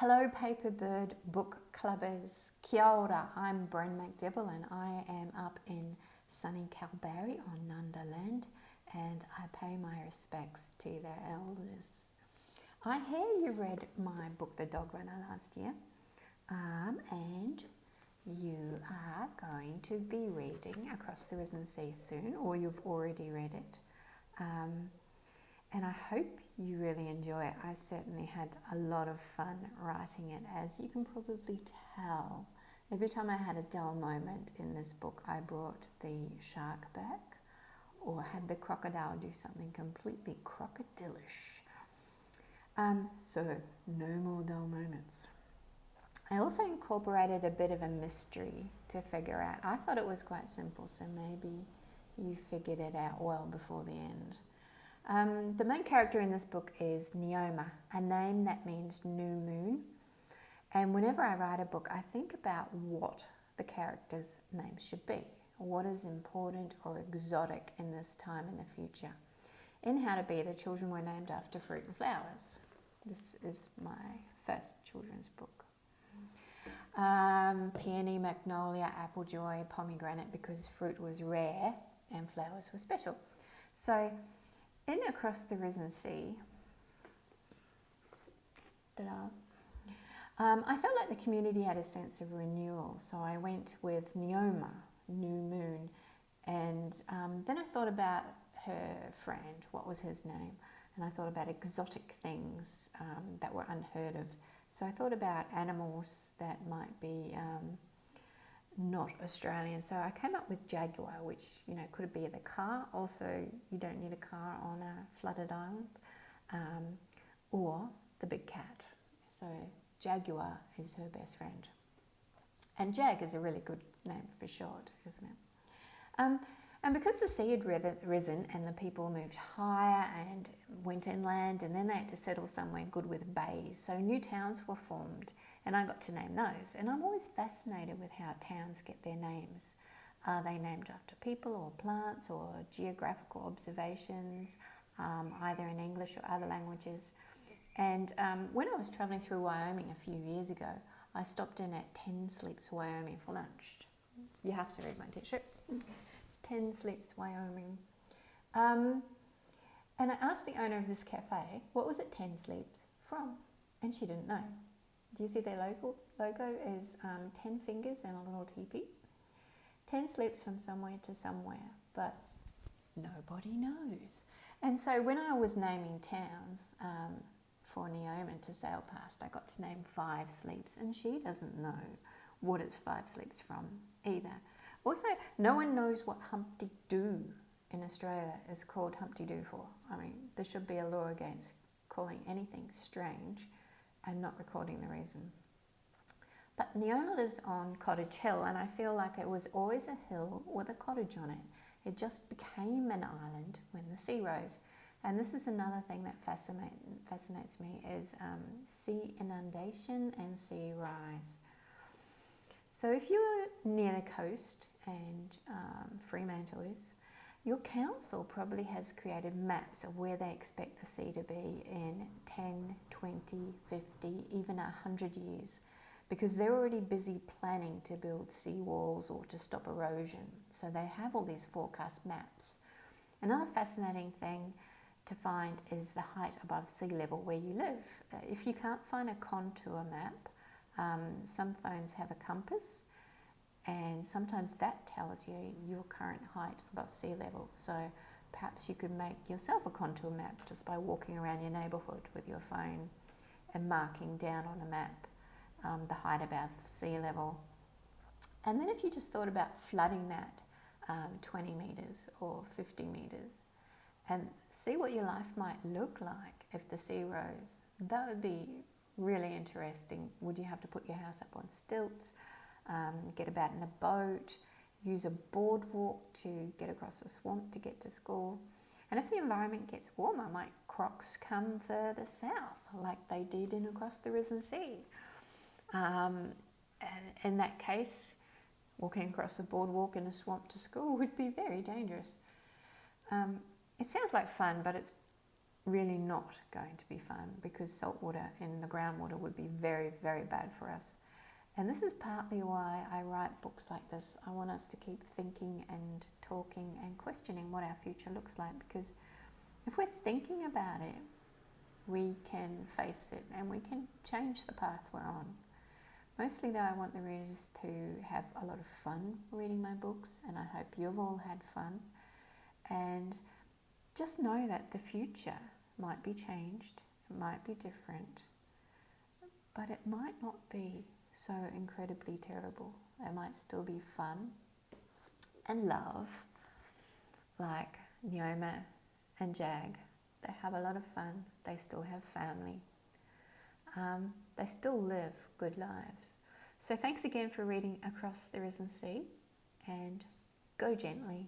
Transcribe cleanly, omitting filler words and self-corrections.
Hello Paperbird book clubbers, kia ora, I'm Bren McDibble and I am up in sunny Kalbarri on Nunda land and I pay my respects to their elders. I hear you read my book The Dog Runner last year and you are going to be reading Across the Risen Sea soon, or you've already read it. And I hope you really enjoy it. I certainly had a lot of fun writing it, as you can probably tell. Every time I had a dull moment in this book, I brought the shark back or had the crocodile do something completely crocodilish. So no more dull moments. I also incorporated a bit of a mystery to figure out. I thought it was quite simple, so maybe you figured it out well before the end. The main character in this book is Neoma, a name that means new moon. And whenever I write a book, I think about what the character's name should be, what is important or exotic in this time in the future. In How to Be, the children were named after fruit and flowers. This is my first children's book. Peony, magnolia, apple joy, pomegranate, because fruit was rare and flowers were special. So in Across the Risen Sea, I felt like the community had a sense of renewal, so I went with Neoma, new moon, and then I thought about her friend, what was his name, and I thought about exotic things that were unheard of. So I thought about animals that might be not Australian. So I came up with jaguar, which, could be the car. Also, you don't need a car on a flooded island, or the big cat. So jaguar is her best friend. And Jag is a really good name for short, isn't it? And because the sea had risen and the people moved higher and went inland, and then they had to settle somewhere good with bays, so new towns were formed, and I got to name those. And I'm always fascinated with how towns get their names. Are they named after people or plants or geographical observations, either in English or other languages? And when I was travelling through Wyoming a few years ago, I stopped in at 10 Sleeps Wyoming for lunch. You have to read my t-shirt. 10 Sleeps Wyoming. And I asked the owner of this cafe, what was it 10 Sleeps from? And she didn't know. Do you see their logo is 10 fingers and a little teepee? 10 sleeps from somewhere to somewhere, but nobody knows. And so when I was naming towns for Neoma to sail past, I got to name 5 sleeps, and she doesn't know what it's 5 sleeps from either. Also, no one knows what Humpty Doo in Australia is called Humpty Doo for. I mean, there should be a law against calling anything strange and not recording the reason. But Neoma lives on Cottage Hill, and I feel like it was always a hill with a cottage on it. It just became an island when the sea rose. And this is another thing that fascinates me is sea inundation and sea rise. So if you're near the coast, and Fremantle is, your council probably has created maps of where they expect the sea to be in 10, 20, 50, even 100 years, because they're already busy planning to build sea walls or to stop erosion. So they have all these forecast maps. Another fascinating thing to find is the height above sea level where you live. If you can't find a contour map, some phones have a compass, and sometimes that tells you your current height above sea level. So perhaps you could make yourself a contour map just by walking around your neighbourhood with your phone and marking down on a map the height above sea level. And then if you just thought about flooding that 20 metres or 50 metres and see what your life might look like if the sea rose, that would be really interesting. Would you have to put your house up on stilts? Get about in a boat, use a boardwalk to get across a swamp to get to school. And if the environment gets warmer, might crocs come further south like they did in Across the Risen Sea? And in that case, walking across a boardwalk in a swamp to school would be very dangerous. It sounds like fun, but it's really not going to be fun, because salt water in the groundwater would be very, very bad for us. And this is partly why I write books like this. I want us to keep thinking and talking and questioning what our future looks like, because if we're thinking about it, we can face it and we can change the path we're on. Mostly though, I want the readers to have a lot of fun reading my books, and I hope you've all had fun. And just know that the future might be changed, it might be different, but it might not be so incredibly terrible. There might still be fun and love, like Neoma and Jag. They have a lot of fun, they still have family. They still live good lives. So thanks again for reading Across the Risen Sea, and go gently.